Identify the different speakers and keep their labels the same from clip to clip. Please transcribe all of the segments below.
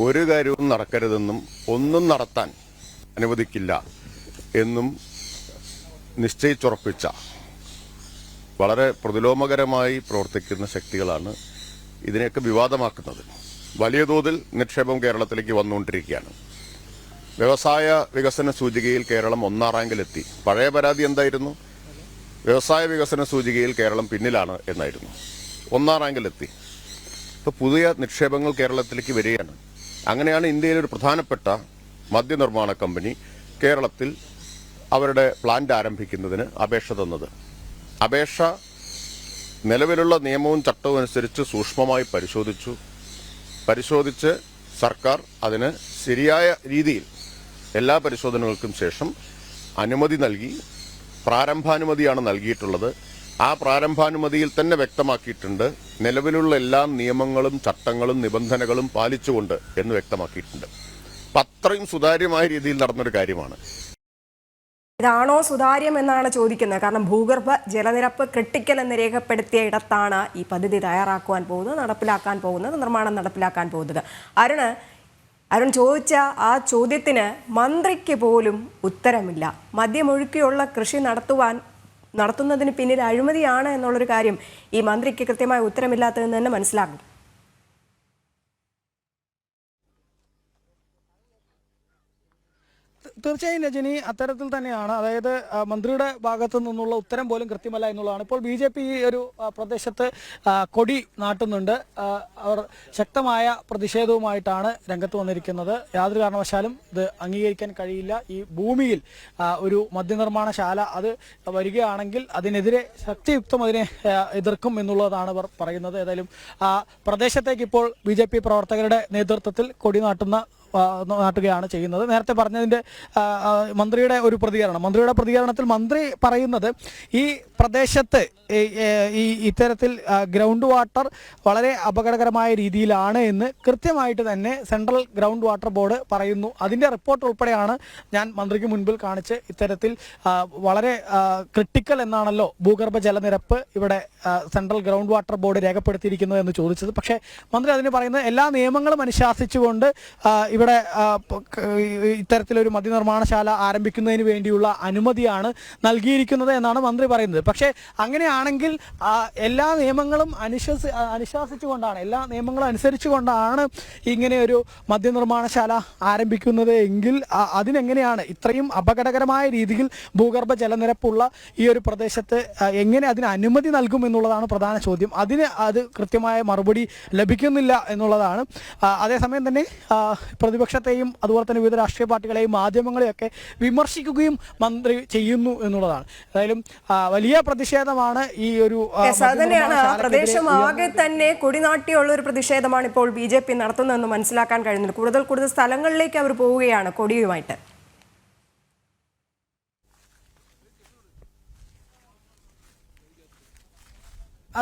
Speaker 1: ഒരു കാര്യവും നടക്കരുതെന്നും ഒന്നും നടത്താൻ അനുവദിക്കില്ല എന്നും നിശ്ചയിച്ചുറപ്പിച്ച വളരെ പ്രതിലോമകരമായി പ്രവർത്തിക്കുന്ന ശക്തികളാണ് ഇതിനെയൊക്കെ വിവാദമാക്കുന്നത്. വലിയ തോതിൽ നിക്ഷേപം കേരളത്തിലേക്ക് വന്നുകൊണ്ടിരിക്കുകയാണ്. വ്യവസായ വികസന സൂചികയിൽ കേരളം 1-ാം റാങ്കിലെത്തി. പഴയ പരാതി എന്തായിരുന്നു? വ്യവസായ വികസന സൂചികയിൽ കേരളം പിന്നിലാണ് എന്നായിരുന്നു. 1-ാം റാങ്കിലെത്തി. ഇപ്പോൾ പുതിയ നിക്ഷേപങ്ങൾ കേരളത്തിലേക്ക് വരികയാണ്. അങ്ങനെയാണ് ഇന്ത്യയിലെ ഒരു പ്രധാനപ്പെട്ട മദ്യനിർമ്മാണ കമ്പനി കേരളത്തിൽ അവരുടെ പ്ലാന്റ് ആരംഭിക്കുന്നതിന് അപേക്ഷ തന്നത്. അപേക്ഷ നിലവിലുള്ള നിയമവും ചട്ടവും അനുസരിച്ച് സൂക്ഷ്മമായി പരിശോധിച്ച് സർക്കാർ അതിന് ശരിയായ രീതിയിൽ എല്ലാ പരിശോധനകൾക്കും ശേഷം അനുമതി നൽകി. പ്രാരംഭാനുമതിയാണ് നൽകിയിട്ടുള്ളത്. ആ പ്രാരംഭാനുമതിയിൽ തന്നെ വ്യക്തമാക്കിയിട്ടുണ്ട് നിലവിലുള്ള എല്ലാ നിയമങ്ങളും ചട്ടങ്ങളും നിബന്ധനകളും പാലിച്ചുകൊണ്ട് എന്ന് വ്യക്തമാക്കിയിട്ടുണ്ട്. അപ്പം അത്രയും സുതാര്യമായ രീതിയിൽ നടന്നൊരു കാര്യമാണ്.
Speaker 2: ഇതാണോ സുതാര്യം എന്നാണ് ചോദിക്കുന്നത്. കാരണം ഭൂഗർഭ ജലനിരപ്പ് ക്രിട്ടിക്കൽ എന്ന് രേഖപ്പെടുത്തിയ ഇടത്താണ് ഈ പദ്ധതി തയ്യാറാക്കുവാൻ പോകുന്നത്, നിർമ്മാണം നടപ്പിലാക്കാൻ പോകുന്നത്. അരുൺ ചോദിച്ച ആ ചോദ്യത്തിന് മന്ത്രിക്ക് പോലും ഉത്തരമില്ല. മദ്യമൊഴുക്കിയുള്ള കൃഷി നടത്തുന്നതിന് പിന്നിൽ അഴിമതിയാണ് എന്നുള്ളൊരു കാര്യം ഈ മന്ത്രിക്ക് കൃത്യമായ ഉത്തരമില്ലാത്തതെന്ന് തന്നെ മനസ്സിലാകും.
Speaker 3: തീർച്ചയായും രജനി, അത്തരത്തിൽ തന്നെയാണ്. അതായത് മന്ത്രിയുടെ ഭാഗത്തു നിന്നുള്ള ഉത്തരം പോലും കൃത്യമല്ല എന്നുള്ളതാണ്. ഇപ്പോൾ BJP ഈ ഒരു പ്രദേശത്ത് കൊടി നാട്ടുന്നുണ്ട്. അവർ ശക്തമായ പ്രതിഷേധവുമായിട്ടാണ് രംഗത്ത് വന്നിരിക്കുന്നത്. യാതൊരു കാരണവശാലും ഇത് അംഗീകരിക്കാൻ കഴിയില്ല. ഈ ഭൂമിയിൽ ഒരു മദ്യനിർമ്മാണശാല അത് വരികയാണെങ്കിൽ അതിനെതിരെ ശക്തിയുക്തം അതിനെ എതിർക്കും എന്നുള്ളതാണ് അവർ പറയുന്നത്. ഏതായാലും പ്രദേശത്തേക്ക് ഇപ്പോൾ BJP പ്രവർത്തകരുടെ നേതൃത്വത്തിൽ കൊടി നാട്ടുകയാണ് ചെയ്യുന്നത്. നേരത്തെ പറഞ്ഞതിൻ്റെ മന്ത്രിയുടെ പ്രതികരണത്തിൽ മന്ത്രി പറയുന്നത് ഈ പ്രദേശത്ത് ഇത്തരത്തിൽ ഗ്രൗണ്ട് വാട്ടർ വളരെ അപകടകരമായ രീതിയിലാണ് എന്ന് കൃത്യമായിട്ട് തന്നെ സെൻട്രൽ ഗ്രൗണ്ട് വാട്ടർ ബോർഡ് പറയുന്നു. അതിൻ്റെ റിപ്പോർട്ട് ഉൾപ്പെടെയാണ് ഞാൻ മന്ത്രിക്ക് മുൻപിൽ കാണിച്ച് ഇത്തരത്തിൽ വളരെ ക്രിട്ടിക്കൽ എന്നാണല്ലോ ഭൂഗർഭ ജലനിരപ്പ് ഇവിടെ സെൻട്രൽ ഗ്രൗണ്ട് വാട്ടർ ബോർഡ് രേഖപ്പെടുത്തിയിരിക്കുന്നത് എന്ന് ചോദിച്ചത്. പക്ഷേ മന്ത്രി അതിന് പറയുന്നത് എല്ലാ നിയമങ്ങളും അനുശാസിച്ചുകൊണ്ട് ഇവിടെ ഇത്തരത്തിലൊരു മദ്യനിർമ്മാണശാല ആരംഭിക്കുന്നതിന് വേണ്ടിയുള്ള അനുമതിയാണ് നൽകിയിരിക്കുന്നത് എന്നാണ് മന്ത്രി പറയുന്നത്. പക്ഷേ അങ്ങനെയാണെങ്കിൽ എല്ലാ നിയമങ്ങളും അനുസരിച്ചുകൊണ്ടാണ് ഇങ്ങനെ ഒരു മദ്യനിർമ്മാണശാല ആരംഭിക്കുന്നത് എങ്കിൽ അതിനെങ്ങനെയാണ് ഇത്രയും അപകടകരമായ രീതിയിൽ ഭൂഗർഭ ജലനിരപ്പുള്ള ഈ ഒരു പ്രദേശത്ത് എങ്ങനെ അതിന് അനുമതി നൽകും എന്നുള്ളതാണ് പ്രധാന ചോദ്യം. അത് കൃത്യമായ മറുപടി ലഭിക്കുന്നില്ല എന്നുള്ളതാണ്. അതേസമയം തന്നെ പ്രതിപക്ഷത്തെയും അതുപോലെ തന്നെ വിവിധ രാഷ്ട്രീയ പാർട്ടികളെയും മാധ്യമങ്ങളെയൊക്കെ വിമർശിക്കുകയും മന്ത്രി ചെയ്യുന്നു എന്നുള്ളതാണ്. ഏതായാലും വലിയ പ്രതിഷേധമാണ് ഈ ഒരു
Speaker 2: പ്രദേശം ആകെ തന്നെ കൊടിനാട്ടിയുള്ള ഒരു പ്രതിഷേധമാണ് ഇപ്പോൾ BJP നടത്തുന്നതെന്ന് മനസ്സിലാക്കാൻ കഴിയുന്നത്. കൂടുതൽ സ്ഥലങ്ങളിലേക്ക് അവർ പോവുകയാണ് കൊടിയുമായിട്ട്.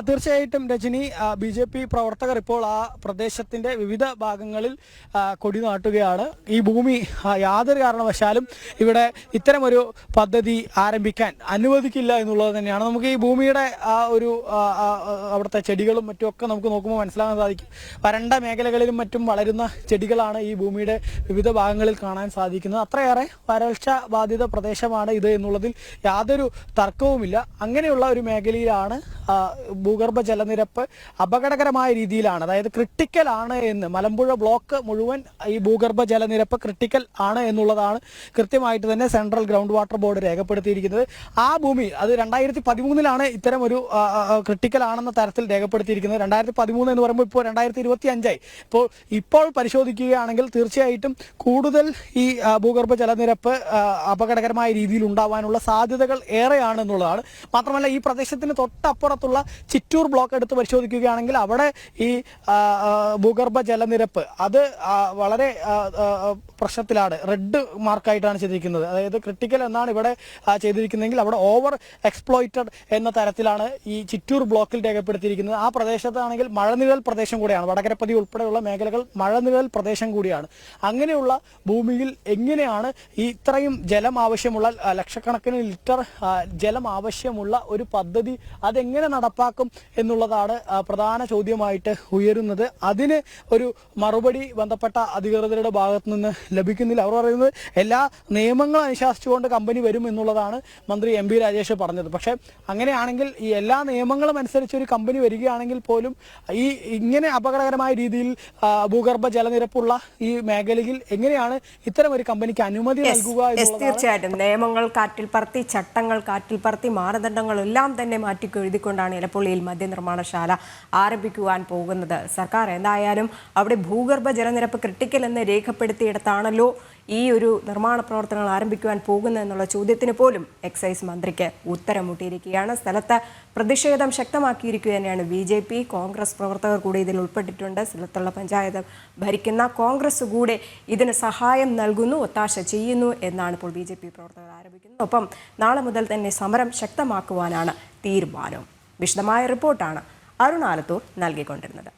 Speaker 3: തീർച്ചയായിട്ടും രജനി, BJP പ്രവർത്തകർ ഇപ്പോൾ ആ പ്രദേശത്തിൻ്റെ വിവിധ ഭാഗങ്ങളിൽ കൊടി നാട്ടുകയാണ്. ഈ ഭൂമി യാതൊരു കാരണവശാലും ഇവിടെ ഇത്തരമൊരു പദ്ധതി ആരംഭിക്കാൻ അനുവദിക്കില്ല എന്നുള്ളത് തന്നെയാണ്. നമുക്ക് ഈ ഭൂമിയുടെ അവിടുത്തെ ചെടികളും മറ്റുമൊക്കെ നമുക്ക് നോക്കുമ്പോൾ മനസ്സിലാക്കാൻ സാധിക്കും. വരണ്ട മേഖലകളിലും മറ്റും വളരുന്ന ചെടികളാണ് ഈ ഭൂമിയുടെ വിവിധ ഭാഗങ്ങളിൽ കാണാൻ സാധിക്കുന്നത്. അത്രയേറെ വരൾച്ച ബാധിത പ്രദേശമാണ് ഇത് എന്നുള്ളതിൽ യാതൊരു തർക്കവുമില്ല. അങ്ങനെയുള്ള ഒരു മേഖലയിലാണ് ഭൂഗർഭ ജലനിരപ്പ് അപകടകരമായ രീതിയിലാണ്, അതായത് ക്രിട്ടിക്കൽ ആണ് എന്ന് മലമ്പുഴ ബ്ലോക്ക് മുഴുവൻ ഈ ഭൂഗർഭ ജലനിരപ്പ് ക്രിട്ടിക്കൽ ആണ് എന്നുള്ളതാണ് കൃത്യമായിട്ട് തന്നെ സെൻട്രൽ ഗ്രൗണ്ട് വാട്ടർ ബോർഡ് രേഖപ്പെടുത്തിയിരിക്കുന്നത്. ആ ഭൂമി അത് 2013 ഇത്തരം ഒരു ക്രിട്ടിക്കൽ ആണെന്ന തരത്തിൽ രേഖപ്പെടുത്തിയിരിക്കുന്നത്. 2013 എന്ന് പറയുമ്പോൾ ഇപ്പോൾ 2025 ഇപ്പോൾ പരിശോധിക്കുകയാണെങ്കിൽ തീർച്ചയായിട്ടും കൂടുതൽ ഈ ഭൂഗർഭ ജലനിരപ്പ് അപകടകരമായ രീതിയിൽ ഉണ്ടാവാനുള്ള സാധ്യതകൾ ഏറെയാണ് എന്നുള്ളതാണ്. മാത്രമല്ല ഈ പ്രദേശത്തിന് തൊട്ടപ്പുറത്തുള്ള ചിറ്റൂർ ബ്ലോക്ക് എടുത്ത് പരിശോധിക്കുകയാണെങ്കിൽ അവിടെ ഈ ഭൂഗർഭ ജലനിരപ്പ് അത് വളരെ പ്രശ്നത്തിലാണ്. റെഡ് മാർക്കായിട്ടാണ് ചെയ്തിരിക്കുന്നത്. അതായത് ക്രിട്ടിക്കൽ എന്നാണ് ഇവിടെ ചെയ്തിരിക്കുന്നതെങ്കിൽ അവിടെ ഓവർ എക്സ്പ്ലോയിറ്റഡ് എന്ന തരത്തിലാണ് ഈ ചിറ്റൂർ ബ്ലോക്കിൽ രേഖപ്പെടുത്തിയിരിക്കുന്നത്. ആ പ്രദേശത്താണെങ്കിൽ മഴനിഴൽ പ്രദേശം കൂടിയാണ്. വടകരപ്പതി ഉൾപ്പെടെയുള്ള മേഖലകൾ മഴനിഴൽ പ്രദേശം കൂടിയാണ്. അങ്ങനെയുള്ള ഭൂമിയിൽ എങ്ങനെയാണ് ഈ ഇത്രയും ജലം ആവശ്യമുള്ള ലക്ഷക്കണക്കിന് ലിറ്റർ ജലം ആവശ്യമുള്ള ഒരു പദ്ധതി അതെങ്ങനെ നടപ്പാക്കും നടപ്പിലാക്കും എന്നുള്ളതാണ് പ്രധാന ചോദ്യമായിട്ട് ഉയരുന്നത്. അതിന് ഒരു മറുപടി ബന്ധപ്പെട്ട അധികൃതരുടെ ഭാഗത്തു നിന്ന് ലഭിക്കുന്നില്ല. അവർ പറയുന്നത് എല്ലാ നിയമങ്ങളും അനുശാസിച്ചുകൊണ്ട് കമ്പനി വരും എന്നുള്ളതാണ് മന്ത്രി എം പി രാജേഷ് പറഞ്ഞത്. പക്ഷേ അങ്ങനെയാണെങ്കിൽ ഈ എല്ലാ നിയമങ്ങളും അനുസരിച്ച് ഒരു കമ്പനി വരികയാണെങ്കിൽ പോലും ഇങ്ങനെ അപകടകരമായ രീതിയിൽ ഭൂഗർഭ ജലനിരപ്പുള്ള ഈ മേഖലയിൽ എങ്ങനെയാണ് ഇത്തരം ഒരു കമ്പനിക്ക് അനുമതി നൽകുക എന്നുള്ളതാണ്.
Speaker 2: തീർച്ചയായിട്ടും നിയമങ്ങൾ കാറ്റിൽ പറത്തി, ചട്ടങ്ങൾ കാറ്റിൽ പറത്തി, മാനദണ്ഡങ്ങളെല്ലാം തന്നെ മാറ്റി എഴുതിക്കൊണ്ടാണ് ഇലപ്പുള്ളിയിൽ മദ്യനിർമ്മാണശാല ആരംഭിക്കുവാൻ പോകുന്നത് സർക്കാർ. എന്തായാലും അവിടെ ഭൂഗർഭ ജലനിരപ്പ് ക്രിട്ടിക്കൽ എന്ന് രേഖപ്പെടുത്തിയിടത്താണല്ലോ ഈ ഒരു നിർമ്മാണ പ്രവർത്തനങ്ങൾ ആരംഭിക്കുവാൻ പോകുന്നത് എന്നുള്ള ചോദ്യത്തിന് പോലും എക്സൈസ് മന്ത്രിക്ക് ഉത്തരം മുട്ടിയിരിക്കുകയാണ്. സ്ഥലത്ത് പ്രതിഷേധം ശക്തമാക്കിയിരിക്കുക തന്നെയാണ് BJP. കോൺഗ്രസ് പ്രവർത്തകർ കൂടി ഇതിൽ ഉൾപ്പെട്ടിട്ടുണ്ട്. സ്ഥലത്തുള്ള പഞ്ചായത്ത് ഭരിക്കുന്ന കോൺഗ്രസ് കൂടെ ഇതിന് സഹായം നൽകുന്നു, ഒത്താശ ചെയ്യുന്നു എന്നാണ് ഇപ്പോൾ BJP പ്രവർത്തകർ ആരോപിക്കുന്നത്. ഒപ്പം നാളെ മുതൽ തന്നെ സമരം ശക്തമാക്കുവാനാണ് തീരുമാനം. വിശദമായ റിപ്പോർട്ടാണ് അരുൺ ആലത്തൂർ നൽകിക്കൊണ്ടിരുന്നത്.